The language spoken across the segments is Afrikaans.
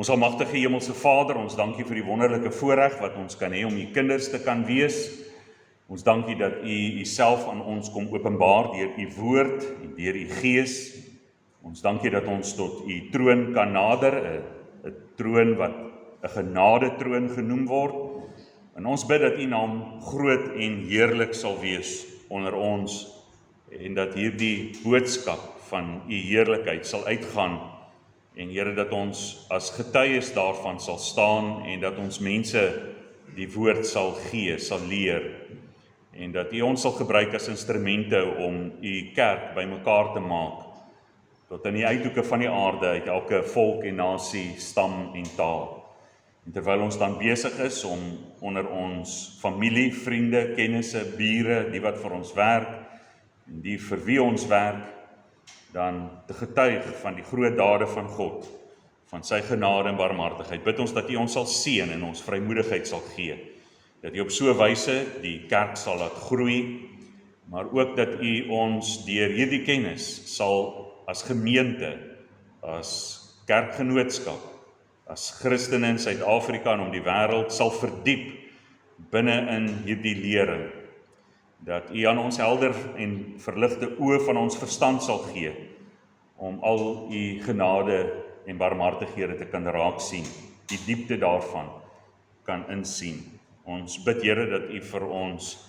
Ons almagtige Hemelse Vader, ons dankie vir die wonderlike voorreg wat ons kan hê om U kinders te kan wees. Ons dankie dat U Uself aan ons kom openbaar deur U woord en deur U Gees. Ons dankie dat ons tot U troon kan nader, 'n troon wat 'n genadetroon genoem word. En ons bid dat U naam groot en heerlik sal wees onder ons en dat hierdie boodskap van U heerlikheid sal uitgaan. En Here, dat ons as getuies daarvan sal staan en dat ons mense die woord sal gee, sal leer. En dat U ons sal gebruik as instrumente om U kerk bymekaar te maak tot in die uithoeke van die aarde, uit elke volk en nasie, stam en taal. En terwyl ons dan besig is om onder ons familie, vriende, kennisse, bure, die wat vir ons werk en die vir wie ons werk, dan te getuig van die groot dade van God, van sy genade en barmhartigheid. Bid ons dat U ons sal seën en ons vrymoedigheid sal gee, dat U op so 'n wyse die kerk sal laat groei, maar ook dat U ons deur hierdie kennis sal as gemeente, as kerkgenootskap, as Christene in Suid-Afrika en om die wêreld sal verdiep binne in hierdie lering, dat U aan ons helder en verligte oë van ons verstand sal gee, om al U genade en barmhartighede te kan raak sien, die diepte daarvan kan insien. Ons bid, Here, dat U vir ons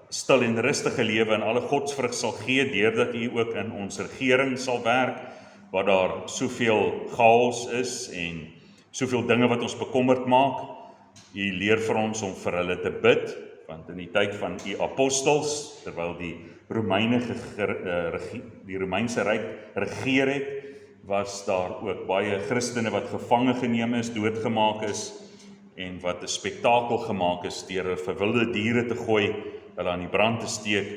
stil en rustige lewe en alle godsvrug sal gee, deurdat U ook in ons regering sal werk, waar daar soveel chaos is en soveel dinge wat ons bekommerd maak. U leer vir ons om vir hulle te bid, want in die tyd van U apostels, terwyl die Romeinse ryk regeer het, was daar ook baie Christene wat gevange geneem is, doodgemaak is, en wat 'n spektakel gemaak is deur vir wilde diere te gooi, hulle aan die brand te steek,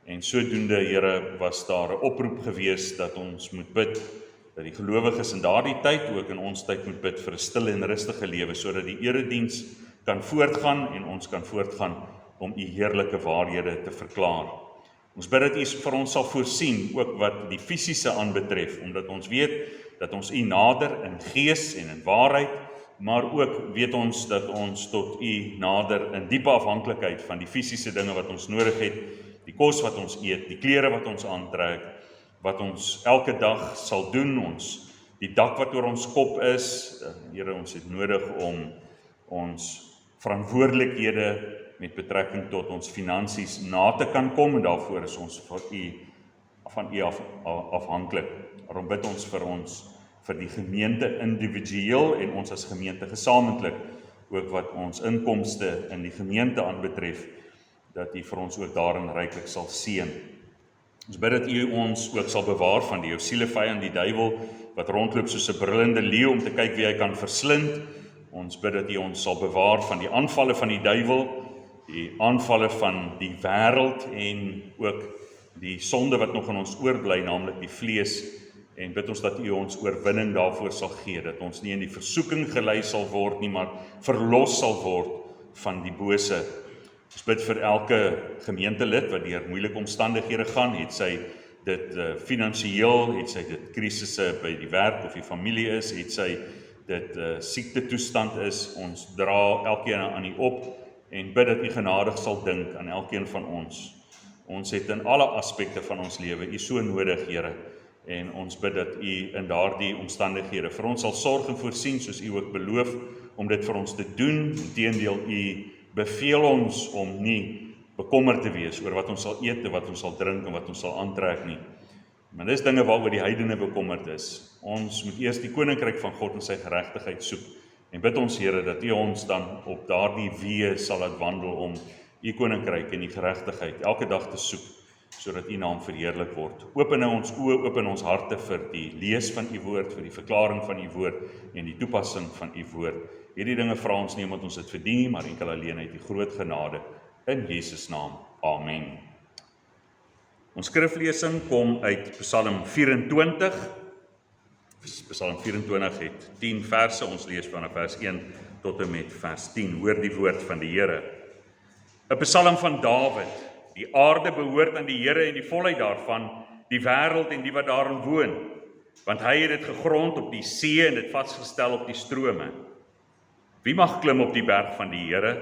en sodoende, Here, was daar 'n oproep gewees dat ons moet bid, dat die gelowiges in daardie tyd, ook in ons tyd moet bid vir 'n stil en rustige lewe, sodat die erediens kan voortgaan en ons kan voortgaan om U heerlike waarhede te verklaar. Ons bid dat U vir ons sal voorsien, ook wat die fisiese aanbetref, omdat ons weet dat ons U nader in gees en in waarheid, maar ook weet ons dat ons tot U nader in diepe afhanklikheid van die fisiese dinge wat ons nodig het, die kos wat ons eet, die klere wat ons aantrek, wat ons elke dag sal doen, die dak wat oor ons kop is. Here, ons het nodig om ons verantwoordelikhede met betrekking tot ons finansies na te kan kom, en daarvoor is ons van U afhanklik. Daarom bid ons vir die gemeente individueel en ons as gemeente gesamentlik, ook wat ons inkomste in die gemeente aanbetref, dat U vir ons ook daarin ryklik sal seën. Ons bid dat U ons ook sal bewaar van die jou sielevyand, die duiwel, wat rondloop soos 'n brullende leeu om te kyk wie hy kan verslind. Ons bid dat U ons sal bewaar van die aanvalle van die duiwel, die aanvalle van die wêreld en ook die sonde wat nog in ons oorbly, naamlik die vlees, en bid ons dat U ons oorwinning daarvoor sal gee, dat ons nie in die versoeking gelei sal word nie, maar verlos sal word van die bose. Ons bid vir elke gemeentelid wat deur moeilike omstandighede gaan, het sy dit finansiëel, het sy dit krisisse by die werk of die familie is, het sy dit siektetoestand is, ons dra elkeen aan U op, en bid dat U genadig sal dink aan elkeen van ons. Ons het in alle aspekte van ons lewe U so nodig, Here, en ons bid dat U in daardie omstandighede vir ons sal sorg en voorsien, soos U ook beloof, om dit vir ons te doen. Inteendeel, U beveel ons om nie bekommerd te wees oor wat ons sal eet, wat ons sal drink en wat ons sal aantrek nie. Maar dis dinge waaroor die heidene bekommerd is. Ons moet eers die koninkryk van God en sy geregtigheid soek. En bid ons, Here, dat U ons dan op daardie weë sal laat wandel om U koninkryk en die geregtigheid elke dag te soek, sodat U naam verheerlik word. Open ons oë, open ons harte vir die lees van U woord, vir die verklaring van U woord en die toepassing van U woord. Hierdie dinge vra ons nie omdat ons dit verdien nie, maar enkel alleen uit die groot genade. In Jesus naam. Amen. Ons skriflesing kom uit Psalm 24. Psalm 24 het 10 verse, ons lees vanaf vers 1 tot en met vers 10. Hoor die woord van die Here. 'n Psalm van Dawid. Die aarde behoort aan die Here en die volheid daarvan, die wêreld en die wat daarin woon. want hy het dit gegrond op die see en dit vasgestel op die strome. Wie mag klim op die berg van die Here,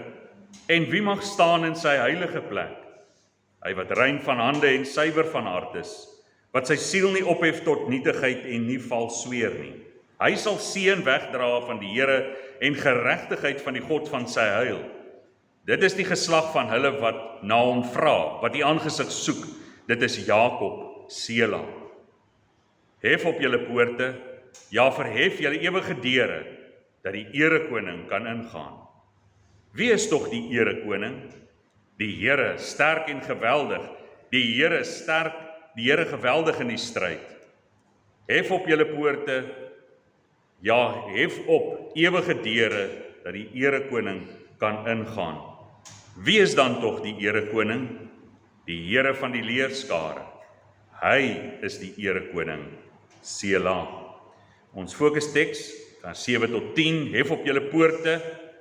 en wie mag staan in sy heilige plek? Hy wat rein van hande en suiwer van hart is, wat sy siel nie ophef tot nietigheid en nie vals sweer nie. Hy sal seën wegdra van die Here en geregtigheid van die God van sy heil. Dit is die geslag van hulle wat na hom vra, wat die aangesig soek. Dit is Jakob, Sela. Hef op julle poorte, ja verhef julle ewige deure, dat die erekoning kan ingaan. Wie is tog die erekoning? Die Here, sterk en geweldig, die Here sterk, die Here geweldig in die stryd. Hef op julle poorte, ja, hef op ewige deure, dat die erekoning kan ingaan. Wie is dan tog die erekoning? Die Here van die leerskare. Hy is die erekoning, Sela. Ons fokusteks, vers 7 tot 10, hef op julle poorte,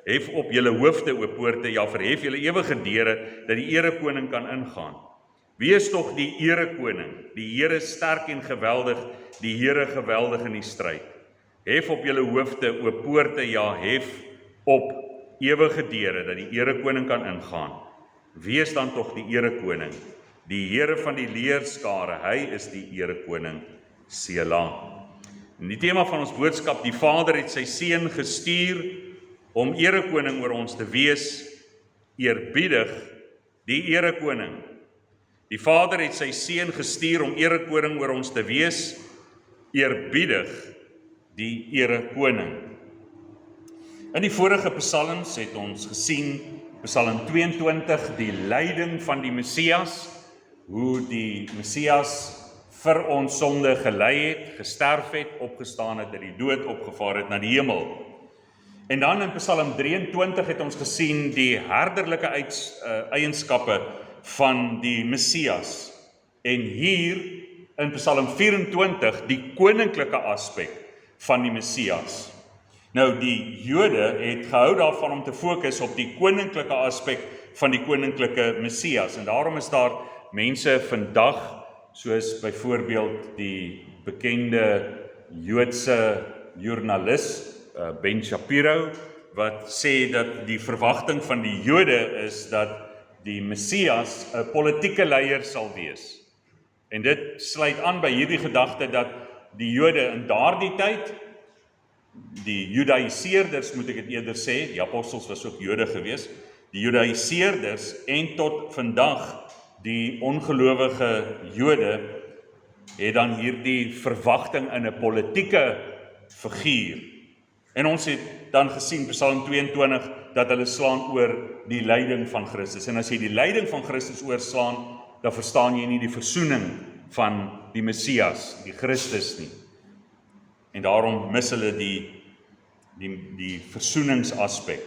hef op julle hoofde, o poorte, ja verhef julle ewige deure, dat die erekoning kan ingaan. Wie is tog die erekoning? Die Here sterk en geweldig, die Here geweldig in die stryd. Hef op julle hoofde, o poorte, ja hef op ewige deure, dat die erekoning kan ingaan. Wie is dan tog die erekoning? Die Here van die leerskare, hy is die erekoning, Sela. En die tema van ons boodskap, die Vader het sy seun gestuur om erekoning oor ons te wees, eerbiedig die erekoning. Die Vader het sy seun gestuur om erekoning oor ons te wees, eerbiedig die erekoning. In die vorige psalms het ons gesien, Psalm 22, die lyding van die Messias, hoe die Messias vir ons sonde gelei het, gesterf het, opgestaan het, uit die dood opgevaar het na die hemel. En dan in Psalm 23 het ons gesien die herderlike eienskappe van die Messias. En hier in Psalm 24 die koninklike aspek van die Messias. Nou die Jode het gehou daarvan om te fokus op die koninklike aspek van die koninklike Messias. En daarom is daar mense vandag, soos byvoorbeeld die bekende Joodse joernalis Ben Shapiro, wat sê dat die verwagting van die Jode is dat die Messias 'n politieke leier sal wees. En dit sluit aan by hierdie gedagte dat die Jode in daardie tyd, die Judaiseerders moet ek dit eerder sê, die apostels was ook Jode gewees, die Judaiseerders en tot vandag die ongelowige Jode het dan hierdie verwagting in 'n politieke figuur. En ons het dan gesien Psalm 22 dat hulle slaan oor die lyding van Christus. En as jy die lyding van Christus oorslaan, dan verstaan jy nie die versoening van die Messias, die Christus nie. En daarom mis hulle die versoeningsaspek.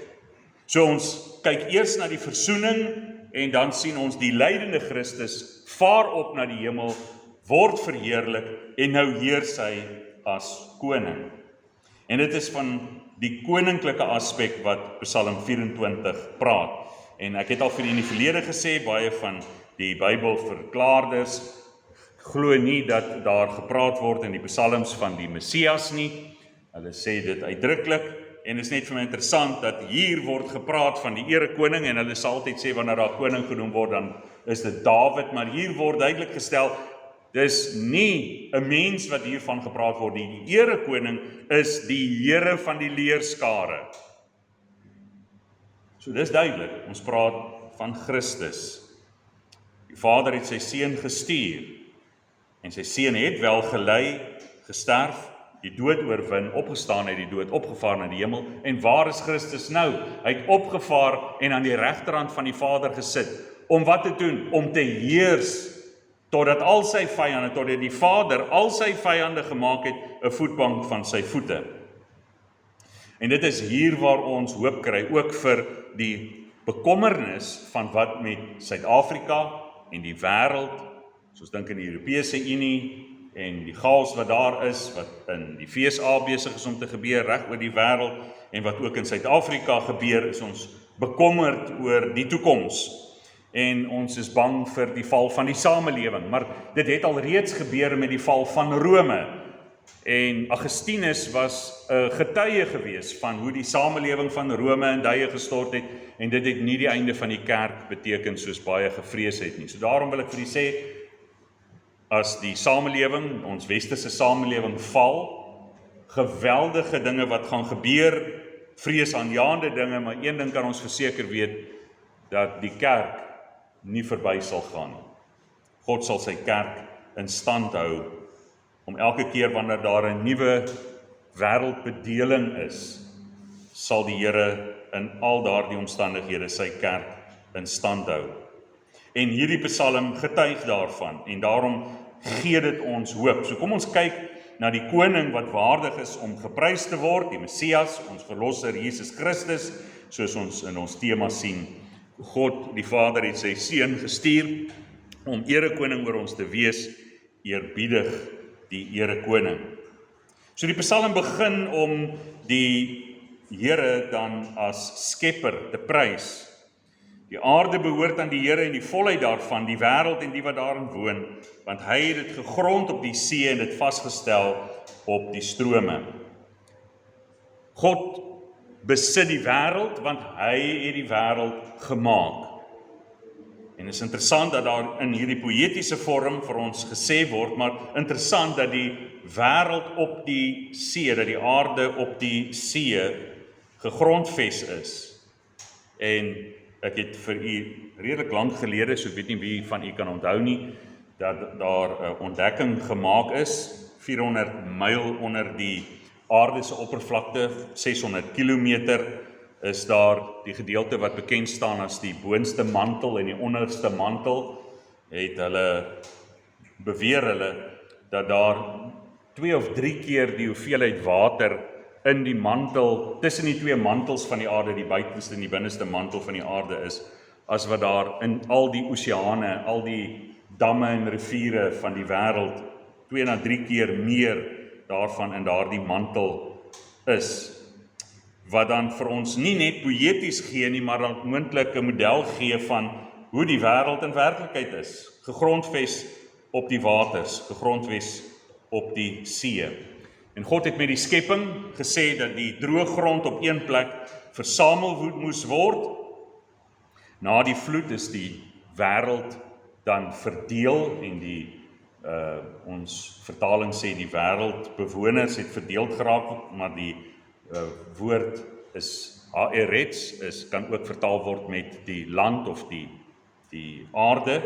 So ons kyk eers na die versoening en dan sien ons die lydende Christus vaar op na die hemel, word verheerlik en nou heers hy as koning. En dit is van die koninklike aspek wat Psalm 24 praat. En ek het al vir in die verlede gesê, baie van die Bybelverklaarders glo nie dat daar gepraat word in die psalms van die Messias nie. Hulle sê dit uitdruklik. En dit is net vir my interessant dat hier word gepraat van die erekoning en hulle sal altyd sê wanneer daar koning genoem word, dan is dit Dawid, maar hier word duidelik gestel, dis nie 'n mens wat hiervan gepraat word nie. Die erekoning is die Here van die leerskare. So dis duidelik, ons praat van Christus. Die Vader het sy seun gestuur en sy seun het wel gelei, gesterf, die dood oorwin, opgestaan uit die dood, opgevaar na die hemel. En waar is Christus nou? Hy het opgevaar en aan die regterhand van die Vader gesit. Om wat te doen? Om te heers, totdat al sy vyande, totdat die Vader al sy vyande gemaak het, 'n voetbank van sy voete. En dit is hier waar ons hoop kry, ook vir die bekommernis van wat met Suid-Afrika en die wêreld, soos dink in die Europese Unie, en die chaos wat daar is, wat in die FSA besig is om te gebeur, reg oor die wêreld, en wat ook in Suid-Afrika gebeur, is ons bekommerd oor die toekoms. En ons is bang vir die val van die samelewing, maar dit het al reeds gebeur met die val van Rome. En Augustinus was 'n getuie gewees van hoe die samelewing van Rome in duie gestort het, en dit het nie die einde van die kerk beteken soos baie gevrees het nie. So daarom wil ek vir u sê, as die samelewing, ons westerse samelewing val, geweldige dinge wat gaan gebeur, vreesaanjaende dinge, maar een ding kan ons verseker weet, dat die kerk nie verby sal gaan. God sal sy kerk in stand hou, om elke keer wanneer daar 'n nuwe wêreldbedeling is, sal die Here in al daardie omstandighede sy kerk in stand hou. En hierdie Psalm getuig daarvan, en daarom gee dit ons hoop. So kom ons kyk na die koning wat waardig is om geprys te word, die Messias, ons verlosser Jesus Christus, soos ons in ons tema sien. God, die Vader, het sy seun gestuur om erekoning oor ons te wees, eerbiedig die erekoning. So die Psalm begin om die Here dan as skepper te prys. Die aarde behoort aan die Here en die volheid daarvan, die wêreld en die wat daarin woon, want hy het dit gegrond op die see en dit vasgestel op die strome. God besit die wêreld, want hy het die wêreld gemaak. En het is interessant dat daar in hierdie poëtiese vorm vir ons gesê word, maar interessant dat die wêreld op die see, dat die aarde op die see gegrondves is. En ek het vir u redelik lank gelede, so ek weet nie wie van u kan onthou nie, dat daar 'n ontdekking gemaak is, 400 myl onder die aarde se oppervlakte, 600 kilometer, is daar die gedeelte wat bekend staan as die boonste mantel en die onderste mantel, het hulle beweer dat daar 2 of 3 keer die hoeveelheid water in die mantel, tussen die twee mantels van die aarde, die buitenste en die binneste mantel van die aarde is, as wat daar in al die oseane, al die damme en riviere van die wêreld, 2 na 3 keer meer daarvan in daardie mantel is, wat dan vir ons nie net poëties gee nie, maar dan moontlik 'n model gee van hoe die wêreld in werklikheid is, gegrondves op die waters, gegrondves op die see. En God het met die skepping gesê dat die droë grond op een plek versamel moes word. Na die vloed is die wêreld dan verdeel en ons vertaling sê die wêreldbewoners het verdeeld geraak, maar die woord is haaretz, kan ook vertaal word met die land of die aarde.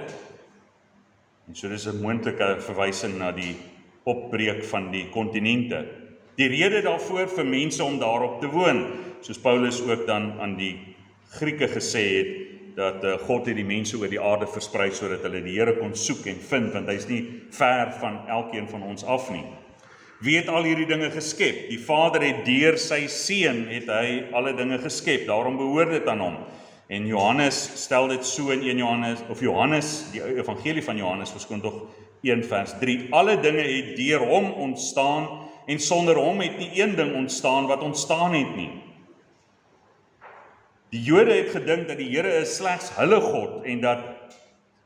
En so dis 'n moontlike verwysing na die opbreek van die kontinente. Die rede daarvoor vir mense om daarop te woon, soos Paulus ook dan aan die Grieke gesê het, dat God het die mense oor die aarde versprei sodat hulle die Here kon soek en vind, want hy is nie ver van elkeen van ons af nie. Wie het al hierdie dinge geskep? Die Vader het deur sy seun het hy alle dinge geskep, daarom behoort dit aan hom. En Johannes stel dit so in 1 Johannes, die evangelie van Johannes, verskoon tog 1 vers 3. Alle dinge het deur hom ontstaan, en sonder hom het nie een ding ontstaan wat ontstaan het nie. Die Jode het gedink dat die Here is slegs hulle God, en dat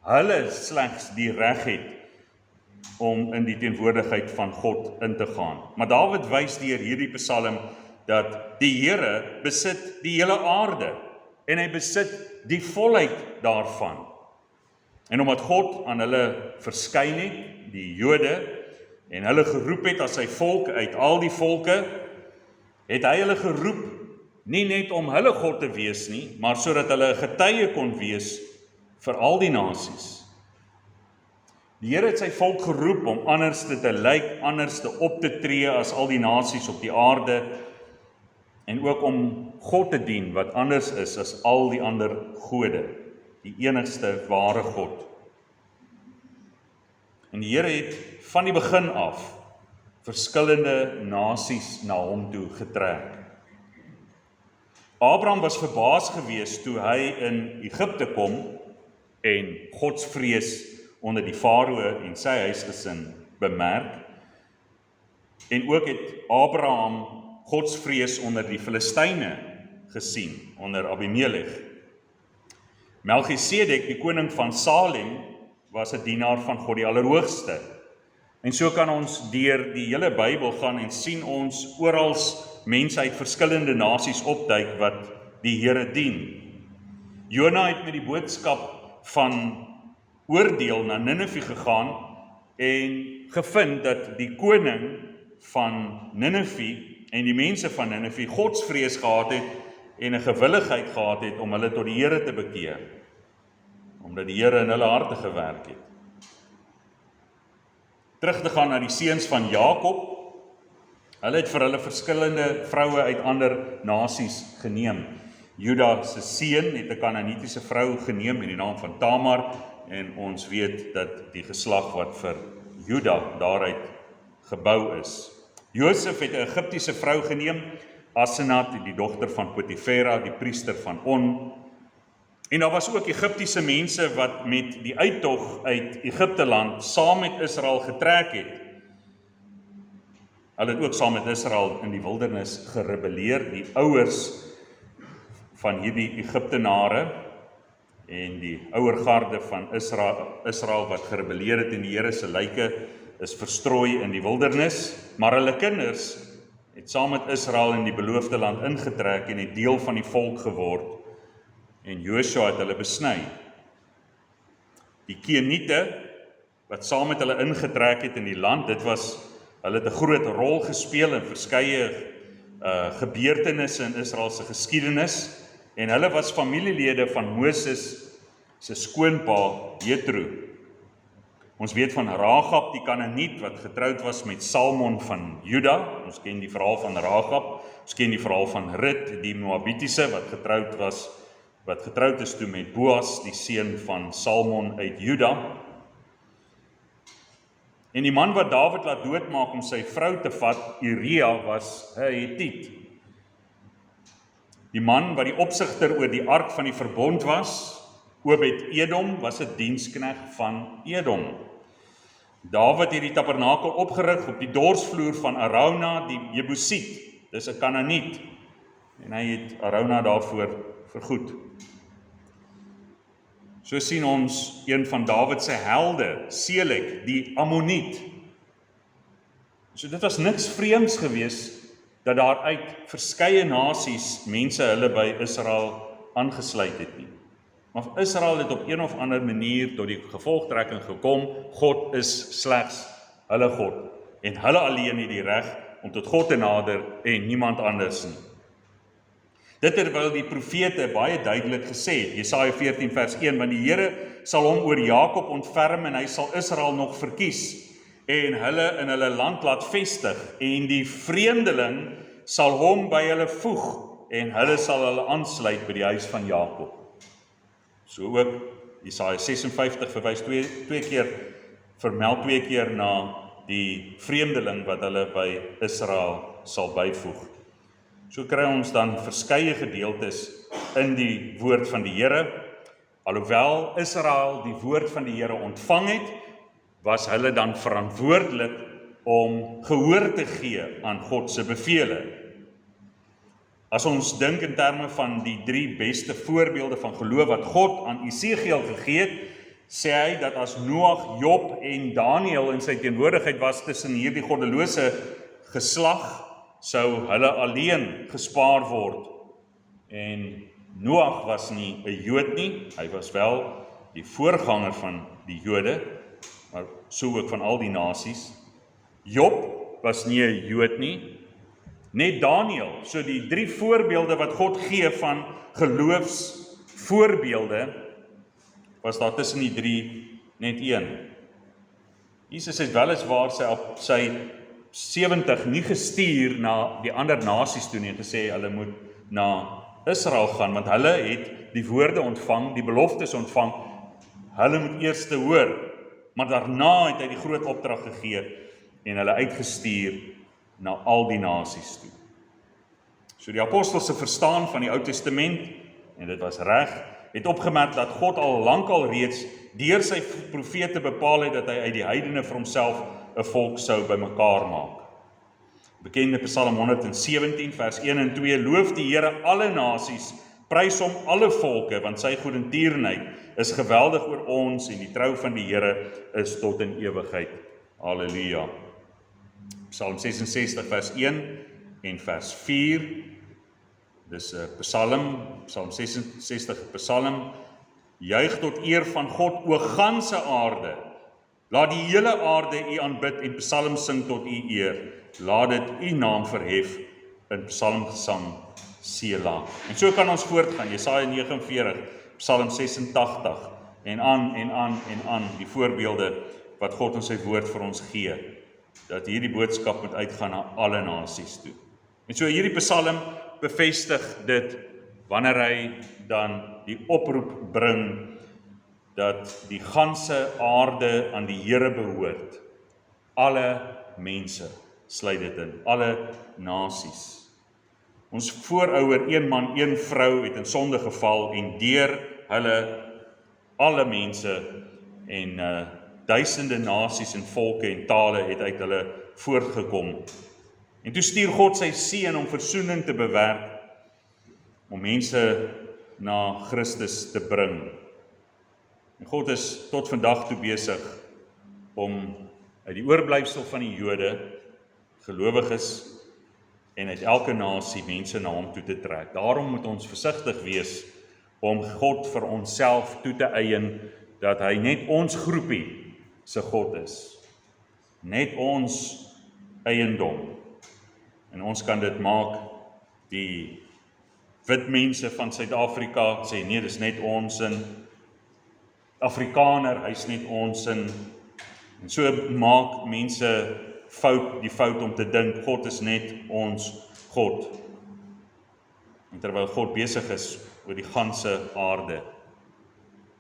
hulle slegs die reg het om in die teenwoordigheid van God in te gaan. Maar Dawid wys deur hierdie Psalm dat die Here besit die hele aarde, en hy besit die volheid daarvan. En omdat God aan hulle verskyn het, die Jode, en hulle geroep het as sy volk uit al die volke, het hy hulle geroep, nie net om hulle God te wees nie, maar sodat hulle 'n getuie kon wees vir al die nasies. Die Here het sy volk geroep om anders te lyk, anders te op te tree as al die nasies op die aarde, en ook om God te dien wat anders is as al die ander gode, die enigste ware God. En die Here het van die begin af verskillende nasies na hom toe getrek. Abraham was verbaas geweest toe hy in Egipte kom en godsvrees onder die farao en sy huisgesin bemerk. En ook het Abraham godsvrees onder die Filistyne gesien, onder Abimelech. Melchisedek, die koning van Salem, was 'n dienaar van God die Allerhoogste. En so kan ons deur die hele Bybel gaan en sien ons oral mense uit verskillende nasies opduik wat die Here dien. Jona het met die boodskap van oordeel na Ninive gegaan en gevind dat die koning van Ninive en die mense van Ninive godsvrees gehad het en 'n gewilligheid gehad het om hulle tot die Here te bekeer, omdat die Here in hulle harte gewerk het. Terug te gaan na die seuns van Jakob, hulle het vir hulle verskillende vroue uit ander nasies geneem. Juda se seun het 'n Kanaanitiese vrou geneem met die naam van Tamar, en ons weet dat die geslag wat vir Juda daaruit gebou is. Josef het 'n Egiptiese vrou geneem, Asenat, die dogter van Potifera, die priester van On. En daar was ook Egiptiese mense wat met die uittog uit Egipteland saam met Israel getrek het. Hulle het ook saam met Israel in die wildernis gerebelleer. Die ouers van hierdie Egiptenare en die ouer garde van Israel wat gerebelleer het en die Here se lyke is verstrooi in die wildernis, maar hulle kinders het saam met Israel in die beloofde land ingetrek en het deel van die volk geword, en Joshua het hulle besny. Die Keniete wat saam met hulle ingetrek het in die land, hulle het 'n groot rol gespeel in verskeie gebeurtenisse in Israel se geskiedenis, en hulle was familielede van Moses se skoonpa Jethro. Ons weet van Rahab die Kanaaniet wat getroud was met Salmon van Juda. Ons ken die verhaal van Rahab. Ons ken die verhaal van Rut die Moabitiese wat getroud is toe met Boas, die seun van Salmon uit Juda. En die man wat Dawid laat doodmaak om sy vrou te vat, Uria, was 'n Hetiet. Die man wat die opsigter oor die ark van die verbond was, Obed-Edom, was 'n diensknegt van Edom. Dawid het die tabernakel opgerig op die dorsvloer van Arauna die Jebusiet. Dis 'n Kanaaniet. En hy het Arauna daarvoor vergoed. So sien ons een van Dawid se helde, Selek, die Ammoniet. So dit was niks vreemds gewees dat daar uit verskeie nasies mense hulle by Israel aangesluit het nie. Maar Israel het op een of ander manier tot die gevolgtrekking gekom, God is slegs hulle God, en hulle alleen het die reg om tot God te nader en niemand anders nie. Dit terwyl die profete baie duidelik gesê het, Jesaja 14 vers 1, want die Here sal hom oor Jakob ontferm en hy sal Israel nog verkies en hulle in hulle land laat vestig, en die vreemdeling sal hom by hulle voeg en hulle sal hulle aansluit by die huis van Jakob. So ook Jesaja 56 verwys twee keer, vermeld twee keer na die vreemdeling wat hulle by Israel sal byvoeg. So kry ons dan verskeie gedeeltes in die woord van die Here. Alhoewel Israel die woord van die Here ontvang het, was hulle dan verantwoordelik om gehoor te gee aan God se bevele. As ons dink in terme van die 3 beste voorbeelde van geloof wat God aan Esegiel gegee het, sê hy dat as Noag, Job en Daniël in sy teenwoordigheid was tussen hierdie goddelose geslag, sou hulle alleen gespaar word. En Noag was nie 'n Jood nie, hy was wel die voorganger van die Jode, maar so ook van al die nasies. Job was nie 'n Jood nie, net Daniël. So die 3 voorbeelde wat God gee van geloofsvoorbeelde, was daar tussen die 3 net 1. Jesus het weliswaar sy 70 nie gestuur na die ander nasies toe nie, en gesê hulle moet na Israel gaan, want hulle het die woorde ontvang, die beloftes ontvang, hulle moet eers te hoor, maar daarna het hy die groot opdrag gegee en hulle uitgestuur na al die nasies toe. So die apostels se verstaan van die Ou Testament, en dit was reg, het opgemerk dat God al lankal reeds deur sy profete bepaal het dat hy uit die heidene vir homself 'n volk sou bymekaar maak. Bekende Psalm 117 vers 1 en 2, loof die Here alle nasies, prys hom alle volke, want sy goedertierenheid is geweldig oor ons en die trou van die Here is tot in ewigheid. Halleluja. Psalm 66 vers 1 en vers 4. Dis 'n Psalm, Psalm 66 Psalm. Juig tot eer van God, o ganse aarde. Laat die hele aarde u aanbid en psalm sing tot u eer. Laat dit u naam verhef in psalmgesang Sela. En so kan ons voortgaan. Jesaja 49, Psalm 86 en aan die voorbeelde wat God in sy woord vir ons gee, dat hierdie boodskap moet uitgaan na alle nasies toe. En so hierdie Psalm bevestig dit wanneer hy dan die oproep bring dat die ganse aarde aan die Here behoort. Alle mense sluit dit in, alle nasies. Ons voorouder, een man, een vrou, het in sonde geval en deur hulle alle mense en duisende nasies en volke en tale het uit hulle voortgekom. En toe stuur God sy seun om versoening te bewerk, om mense na Christus te bring. En God is tot vandag toe besig om uit die oorblyfsel van die Jode, gelowiges, en uit elke nasie mense na hom toe te trek. Daarom moet ons versigtig wees om God vir onsself toe te eien, dat hy net ons groepie se God is. Net ons eiendom. En ons kan dit maak, die wit mense van Suid-Afrika sê nee, dis net ons in. Afrikaner, hy's net ons in. En so maak mense die fout om te dink, God is net ons God. En terwyl God besig is oor die ganse aarde.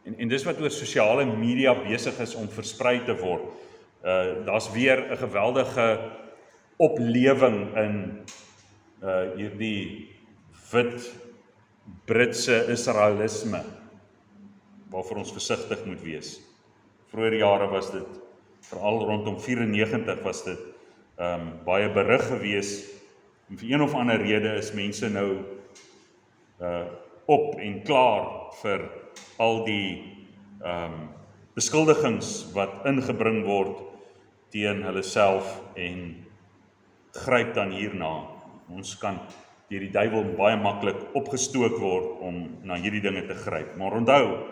En dis wat oor sosiale media besig is om versprei te word. Daar's weer 'n geweldige oplewing in hierdie wit Britse Israelisme, waarvoor ons versigtig moet wees. Vroeger jare was dit, veral rondom 94 was dit baie berig gewees, en vir een of ander rede is mense nou op en klaar vir al die beskuldigings wat ingebring word teen hulle self en gryp dan hierna. Ons kan deur die duiwel baie maklik opgestook word om na hierdie dinge te gryp. Maar onthou,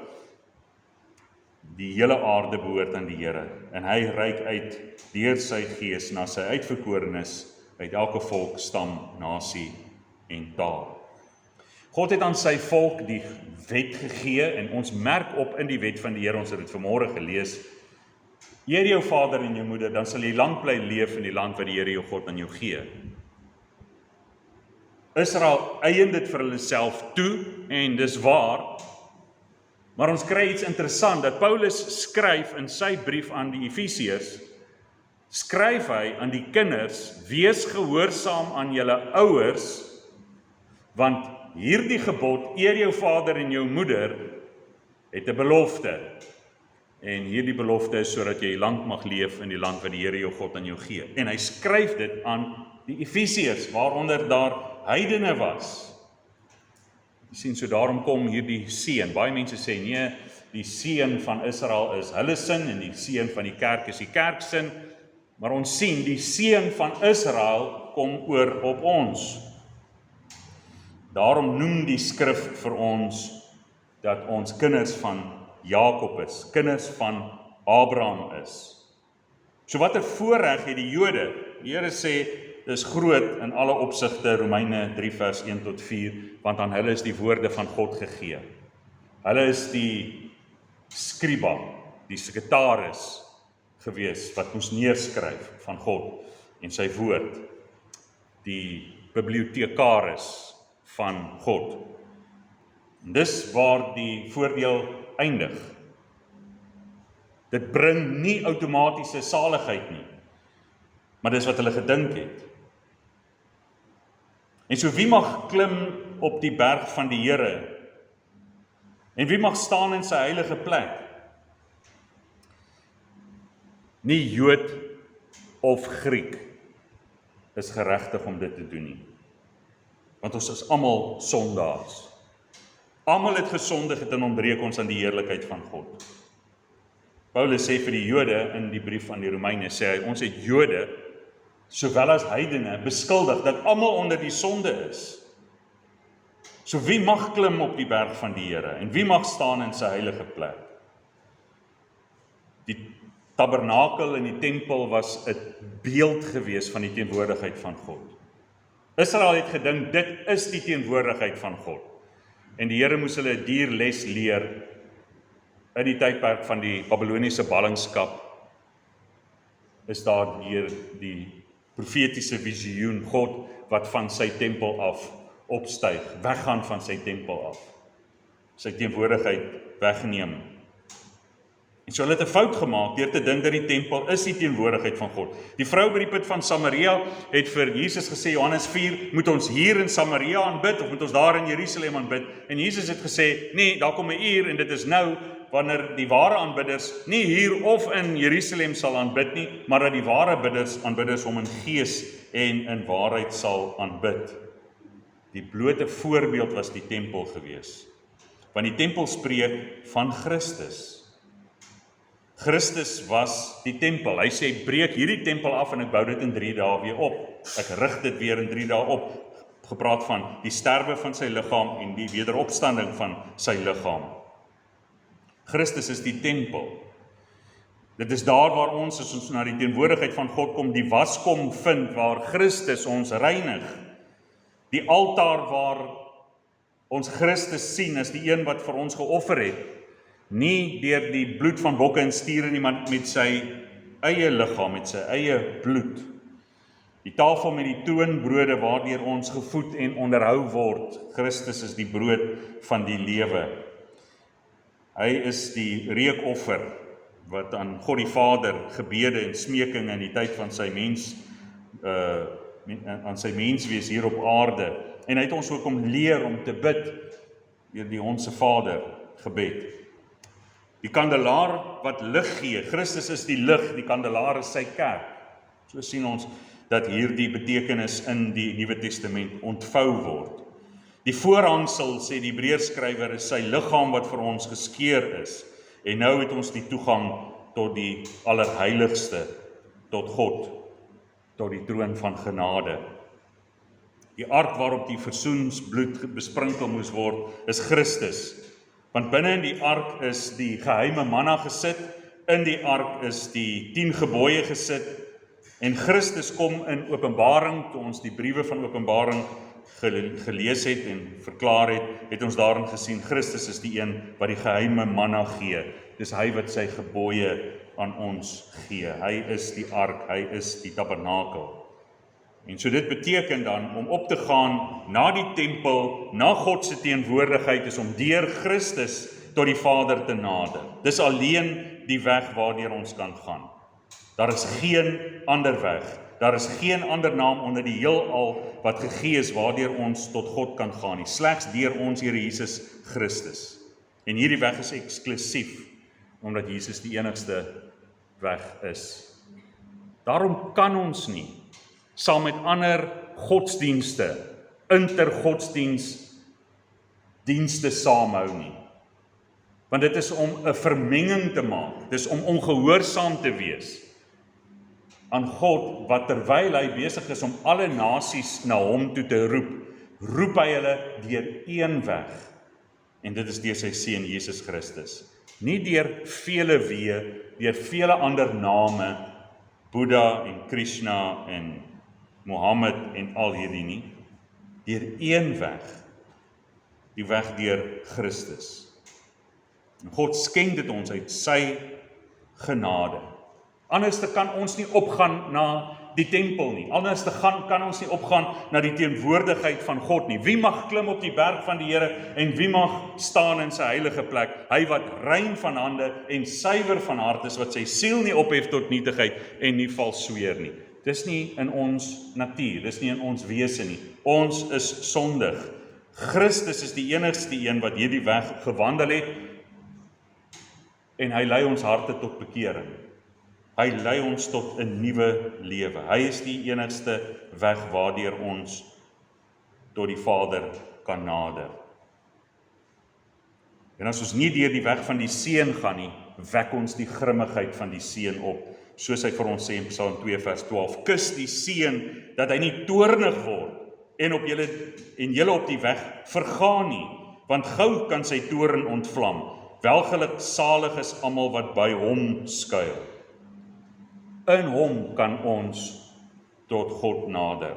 die hele aarde behoort aan die Here en hy reik uit deur sy gees na sy uitverkorenes uit elke volk, stam, nasie en taal. God het aan sy volk die wet gegee en ons merk op in die wet van die Here, ons het dit vanmôre gelees. Eer jou vader en jou moeder, dan sal jy lank bly leef in die land wat die Here jou God aan jou gee. Israel eien dit vir hulle self toe en dis waar. Maar ons kry iets interessant, dat Paulus skryf in sy brief aan die Efesiërs, skryf hy aan die kinders, wees gehoorsaam aan julle ouers, want hierdie gebod, eer jou vader en jou moeder, het 'n belofte. En hierdie belofte is sodat jy lank mag leef in die land wat die Here jou God aan jou gee. En hy skryf dit aan die Efesiërs, waaronder daar heidene was. Jy sien, so daarom kom hierdie seën. Baie mense sê, nee, die seën van Israel is hulle sin, en die seën van die kerk is die kerksin. Maar ons sien, die seën van Israel kom oor op ons. Daarom noem die skrif vir ons, dat ons kinders van Jakob is, kinders van Abraham is. So watter voorreg het die Jode? Die Here sê, dis groot in alle opsigte, Romeine 3 vers 1 tot 4, want aan hulle is die woorde van God gegee. Hulle is die skriba, die sekretaris gewees, wat moes neerskryf van God en sy woord, die bibliotekaris van God. En dis waar die voordeel eindig. Dit bring nie outomatiese saligheid nie, maar dis wat hulle gedink het. En so wie mag klim op die berg van die Here? En wie mag staan in sy heilige plek? Nie Jood of Griek is geregtig om dit te doen nie. Want ons is almal sondaars. Almal het gesondig en ontbreek ons aan die heerlikheid van God. Paulus sê vir die Jode in die brief aan die Romeine, sê hy, ons het Jode, sowel as heidene, beskuldig dat almal onder die sonde is. So wie mag klim op die berg van die Here en wie mag staan in sy heilige plek? Die tabernakel en die tempel was 'n beeld gewees van die teenwoordigheid van God. Israel het gedink dit is die teenwoordigheid van God. En die Here moes hulle 'n dierles leer in die tydperk van die Babyloniese ballingskap. Is daar deur die profetiese visioen God wat van sy tempel af opstyg, weggaan van sy tempel af, sy teenwoordigheid wegneem. En so hulle het 'n fout gemaak deur te dink dat die tempel is die teenwoordigheid van God. Die vrou by die put van Samaria het vir Jesus gesê, Johannes 4, moet ons hier in Samaria aanbid of moet ons daar in Jerusalem aanbid? En Jesus het gesê, nee, daar kom 'n uur en dit is nou wanneer die ware aanbidders nie hier of in Jerusalem sal aanbid nie, maar dat die ware aanbidders hom in gees en in waarheid sal aanbid. Die blote voorbeeld was die tempel gewees. Want die tempel spreek van Christus. Christus was die tempel. Hy sê, breek hierdie tempel af en ek bou dit in 3 dae weer op. Ek rig dit weer in 3 dae op. Gepraat van die sterwe van sy liggaam en die wederopstanding van sy liggaam. Christus is die tempel. Dit is daar waar ons, as ons na die teenwoordigheid van God kom, die waskom vind, waar Christus ons reinig. Die altaar waar ons Christus sien as die een wat vir ons geoffer het, nie deur die bloed van bokke en stiere nie, maar met sy eie liggaam, met sy eie bloed. Die tafel met die toonbrode waardeur ons gevoed en onderhou word. Christus is die brood van die lewe. Hy is die reukoffer wat aan God die Vader gebede en smeking in die tyd van sy aan sy menswees hier op aarde. En hy het ons ook om leer om te bid deur die Onse Vader gebed. Die kandelaar wat lig gee, Christus is die lig, die kandelaar is sy kerk. So sien ons dat hierdie betekenis in die Nuwe Testament ontvou word. Die voorhangsel, sê die Hebreërskrywer, is sy liggaam wat vir ons geskeur is. En nou het ons die toegang tot die allerheiligste, tot God, tot die troon van genade. Die ark waarop die versoensbloed besprinkel moes word, is Christus. Want binne in die ark is die geheime manna gesit, in die ark is die 10 gebooie gesit, en Christus kom in Openbaring, toe ons die briewe van Openbaring gelees het en verklaar het ons daarin gesien, Christus is die een wat die geheime manna gee. Dis hy wat sy gebooie aan ons gee. Hy is die ark, hy is die tabernakel. En so dit beteken dan, om op te gaan na die tempel, na God se teenwoordigheid, is om deur Christus tot die Vader te nader. Dis alleen die weg waardeur ons kan gaan. Daar is geen ander weg. Daar is geen ander naam onder die heelal wat gegee is waardeur ons tot God kan gaan nie. Slegs deur ons Here Jesus Christus. En hierdie weg is eksklusief, omdat Jesus die enigste weg is. Daarom kan ons nie saam met ander godsdienste, intergodsdienste saamhou nie. Want dit is om 'n vermenging te maak, dit is om ongehoorsaam te wees aan God, wat terwyl hy besig is om alle nasies na hom toe te roep hy hulle deur een weg, en dit is deur sy seun Jesus Christus. Nie deur vele weë, deur vele ander name, Boeddha en Krishna en Mohammed en al hierdie nie, deur een weg, die weg deur Christus. En God skenk dit ons uit sy genade. Anders kan ons nie opgaan na die tempel nie. Anders kan ons nie opgaan na die teenwoordigheid van God nie. Wie mag klim op die berg van die Here en wie mag staan in sy heilige plek? Hy wat rein van hande en suiwer van hart is, wat sy siel nie ophef tot nietigheid en nie vals sweer nie. Dis nie in ons natuur, dis nie in ons wese nie. Ons is sondig. Christus is die enigste een wat hierdie weg gewandel het, en hy lei ons harte tot bekering. Hy lei ons tot 'n nuwe lewe. Hy is die enigste weg waardeur ons tot die Vader kan nader. En as ons nie deur die weg van die Seun gaan nie, wek ons die grimmigheid van die seun op, soos hy vir ons sê in Psalm 2 vers 12, kus die seun, dat hy nie toornig word, en julle op die weg vergaan nie, want gou kan sy toorn ontvlam. Welgeluksalig is almal wat by hom skuil. In hom kan ons tot God nader.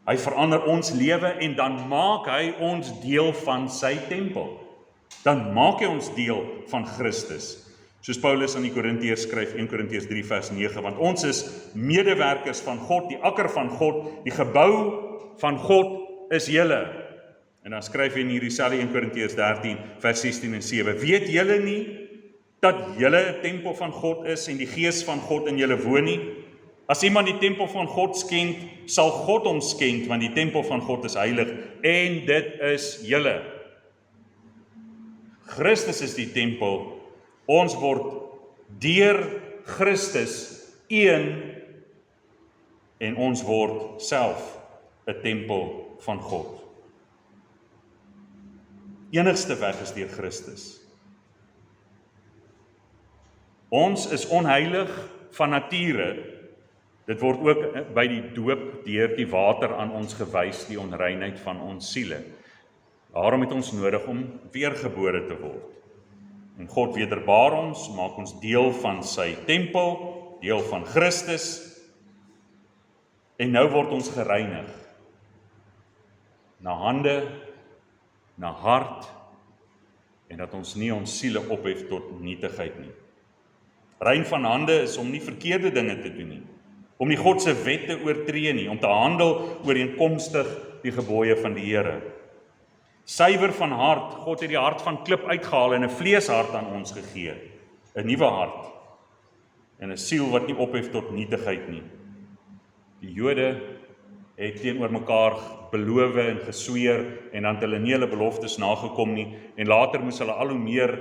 Hy verander ons lewe en dan maak hy ons deel van sy tempel. Dan maak hy ons deel van Christus. Soos Paulus aan die Korintiërs skryf, 1 Korintiërs 3 vers 9, want ons is medewerkers van God, die akker van God, die gebou van God is julle. En dan skryf hy in hierdie selfde 1 Korintiërs 13 vers 16 en 7, weet julle nie dat julle 'n tempel van God is en die Gees van God in julle woon nie? As iemand die tempel van God skend, sal God hom skend, want die tempel van God is heilig en dit is julle. Christus is die tempel. Ons word deur Christus een en ons word self 'n tempel van God. Enigste weg is deur Christus. Ons is onheilig van nature. Dit word ook by die doop deur die water aan ons gewys, die onreinheid van ons siele. Daarom het ons nodig om weergebore te word. En God wederbaar ons, maak ons deel van sy tempel, deel van Christus, en nou word ons gereinig. Na hande, na hart, en dat ons nie ons siele ophef tot nietigheid nie. Rein van hande is om nie verkeerde dinge te doen nie, om nie God se wet te oortree nie, om te handel ooreenkomstig die gebooie van die Here. Suiwer van hart, God het die hart van klip uitgehaal en 'n vleeshart aan ons gegee, 'n nuwe hart, en 'n siel wat nie ophef tot nietigheid nie. Die Jode het teenoor mekaar beloof en gesweer, en dan het hulle nie hulle beloftes nagekom nie, en later moes hulle al hoe meer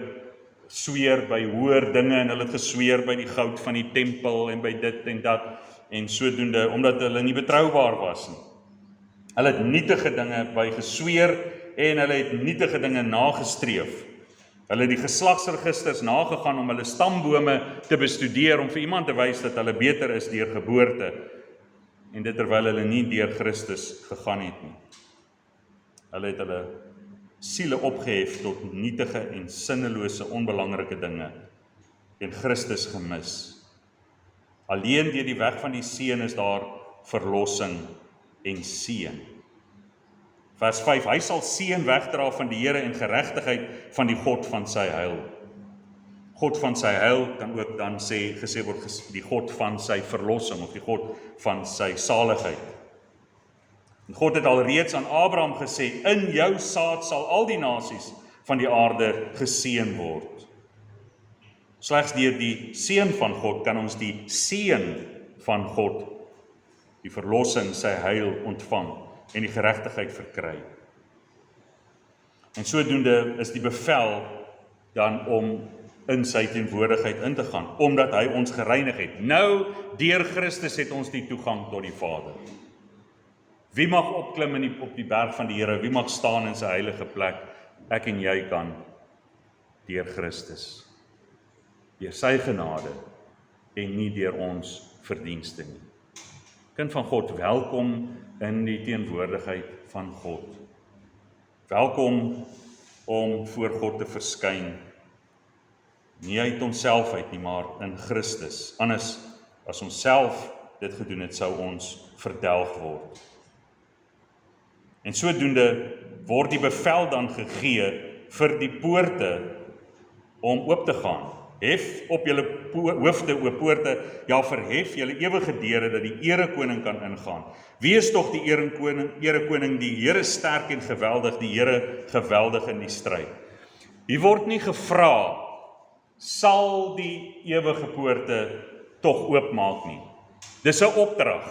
sweer by hoër dinge, en hulle het gesweer by die goud van die tempel, en by dit en dat, en sodoende, omdat hulle nie betroubaar was nie. Hulle het nietige dinge by gesweer, en hulle het nietige dinge nagestreef. Hulle het die geslagsregisters nagegaan om hulle stambome te bestudeer, om vir iemand te wys dat hulle beter is deur geboorte, en dit terwyl hulle nie deur Christus gegaan het nie. Hulle het hulle siele opgehef tot nietige en sinnelose onbelangrike dinge, en Christus gemis. Alleen deur die weg van die seun is daar verlossing en seën. Vers 5, hy sal seën wegdra van die Here en geregtigheid van die God van sy heil. God van sy heil kan ook dan gesê word die God van sy verlossing, of die God van sy saligheid. En God het alreeds aan Abraham gesê, in jou saad sal al die nasies van die aarde geseën word. Slegs deur die seën van God kan ons die seën van God, die verlossing, sy heil ontvang en die geregtigheid verkry. En sodoende is die bevel dan om in sy teenwoordigheid in te gaan, omdat hy ons gereinig het. Nou, deur Christus het ons die toegang tot die Vader. Wie mag opklim op die berg van die Here? Wie mag staan in sy heilige plek? Ek en jy kan, deur Christus. Deur sy genade en nie deur ons verdienste nie. Kind van God, welkom in die teenwoordigheid van God. Welkom om voor God te verskyn. Nie uit onsself uit nie, maar in Christus. Anders, as ons self dit gedoen het, sou ons verdelg word. En sodoende word die bevel dan gegee vir die poorte om oop te gaan. Hef op julle hoofde, o poorte, ja verhef julle ewige deure, dat die erekoning kan ingaan. Wie is tog die erekoning, die Here sterk en geweldig, die Here geweldig in die stryd. Hier word nie gevra, sal die ewige poorte tog oopmaak nie. Dis 'n opdrag.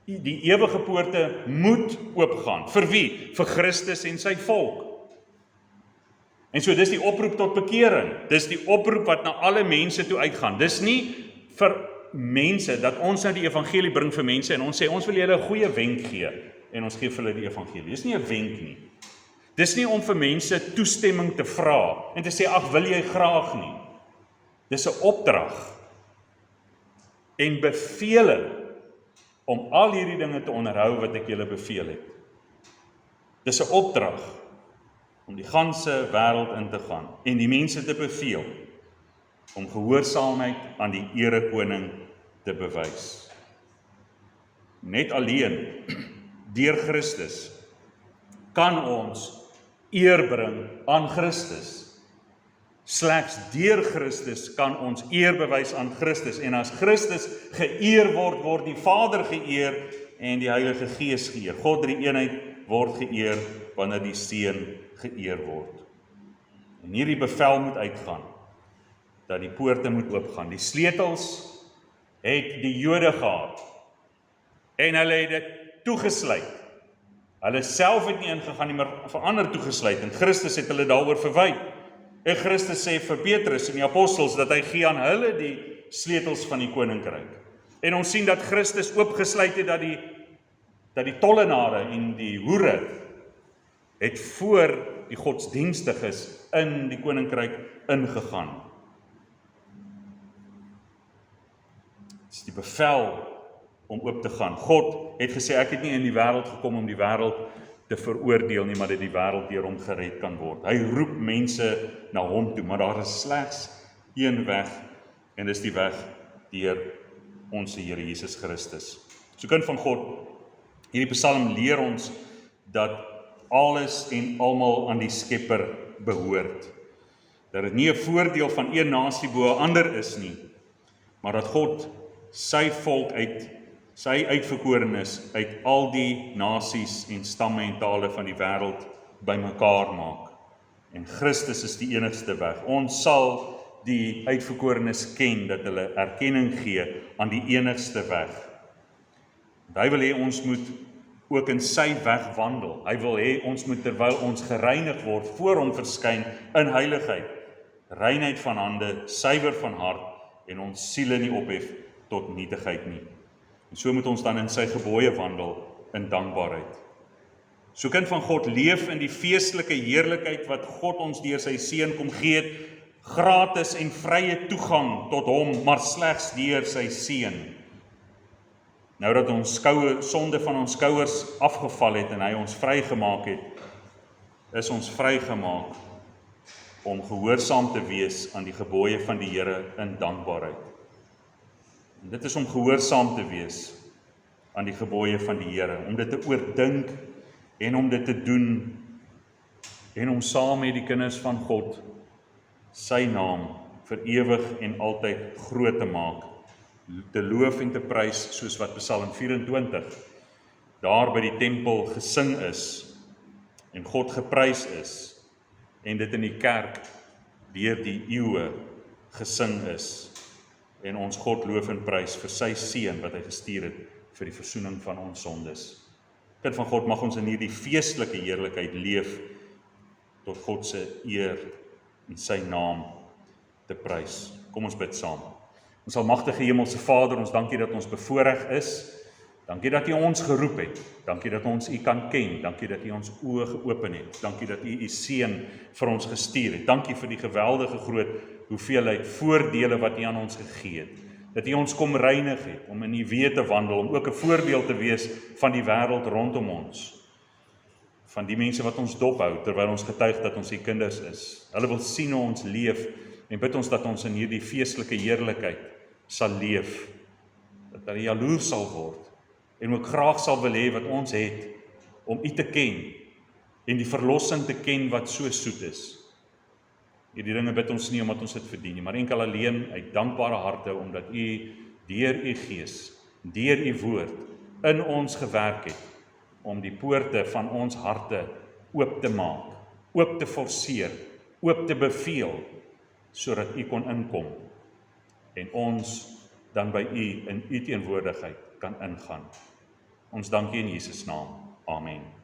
Die ewige poorte moet oopgaan. Vir wie? Vir Christus en sy volk. En so dis die oproep tot bekering. Dis die oproep wat na alle mense toe uitgaan. Dis nie vir mense dat ons nou die evangelie bring vir mense en ons sê ons wil julle 'n goeie wenk gee en ons gee vir hulle die evangelie. Dis nie 'n wenk nie. Dis nie om vir mense toestemming te vra en te sê, ag, wil jy graag nie. Dis 'n opdrag en beveling om al hierdie dinge te onderhou wat ek julle beveel het. Dis 'n opdrag om die ganse wêreld in te gaan en die mense te beveel om gehoorsaamheid aan die erekoning te bewys. Net alleen deur Christus kan ons eer bring aan Christus. Slegs deur Christus kan ons eer bewys aan Christus en as Christus geëer word, word die Vader geëer en die Heilige Gees geëer. God drie eenheid word geëer wanneer die Seun geëer word. En hierdie bevel moet uitgaan dat die poorte moet oopgaan. Die sleutels het die Jode gehad en hulle het dit toegesluit. Hulle self het nie ingegaan nie, maar vir ander toegesluit en Christus het hulle daaroor verwy. En Christus sê vir Petrus en die apostels dat hy gee aan hulle die sleutels van die koninkryk. En ons sien dat Christus oopgesluit het dat die tollenare en die hoere het voor die godsdienstiges in die koninkryk ingegaan. Dit is die bevel om oop te gaan. God het gesê, ek het nie in die wêreld gekom om die wêreld te veroordeel nie, maar dat die wêreld deur hom gered kan word. Hy roep mense na hom toe, maar daar is slegs een weg, en dis die weg deur ons Here Jesus Christus. So kind van God, hierdie Psalm leer ons dat alles en almal aan die Skepper behoort. Dat dit nie 'n voordeel van een nasie bo 'n ander is nie, maar dat God sy volk sy uitverkorenes uit al die nasies en stamme en tale van die wêreld bymekaar maak. En Christus is die enigste weg. Ons sal die uitverkorenes ken, dat hulle erkenning gee aan die enigste weg. Hy wil hê ons moet ook in sy weg wandel. Hy wil hê ons moet terwyl ons gereinig word voor hom verskyn in heiligheid, reinheid van hande, suiwer van hart en ons siele nie ophef tot nietigheid nie. En so moet ons dan in sy gebooie wandel in dankbaarheid. So kind van God, leef in die feestelike heerlikheid wat God ons deur sy Seun kom gee het, gratis en vrye toegang tot hom, maar slegs deur sy Seun. Nou dat ons sonde van ons skouers afgeval het en hy ons vrygemaak het, is ons vrygemaak om gehoorsaam te wees aan die gebooie van die Here in dankbaarheid. En dit is om gehoorsaam te wees aan die gebooie van die Here, om dit te oordink en om dit te doen en om saam met die kinders van God sy naam vir ewig en altyd groot te maak, te loof en te prys soos wat Psalm 24 daar by die tempel gesing is en God geprys is en dit in die kerk deur die eeue gesing is. En ons God loof en prys vir sy Seun wat hy gestuur het vir die versoening van ons sondes. Kind van God, mag ons in hierdie feestelike heerlikheid leef tot God se eer en sy naam te prys. Kom ons bid saam. Ons almagtige Hemelse Vader, ons dankie dat ons bevoorreg is. Dankie dat U ons geroep het. Dankie dat ons U kan ken. Dankie dat U ons oë geopen het. Dankie dat U Seun vir ons gestuur het. Dankie vir die geweldige groot hoeveelheid voordele wat U aan ons gegee het. Dat U ons kom reinig het, om in U weë te wandel, om ook 'n voorbeeld te wees van die wêreld rondom ons. Van die mense wat ons dophou, terwyl ons getuig dat ons U kinders is. Hulle wil sien hoe ons leef, en bid ons dat ons in hierdie feestelike heerlikheid sal leef. Dat hulle jaloers sal word, en ook graag sal wil hê wat ons het, om U te ken, en die verlossing te ken wat so soet is. Hierdie dinge bid ons nie omdat ons dit verdien nie, maar enkel alleen uit dankbare harte, omdat U deur U Gees, deur U woord, in ons gewerk het, om die poorte van ons harte oop te maak, oop te forceer, oop te beveel, sodat U kon inkom, en ons dan by U in U teenwoordigheid kan ingaan. Ons dank U in Jesus naam. Amen.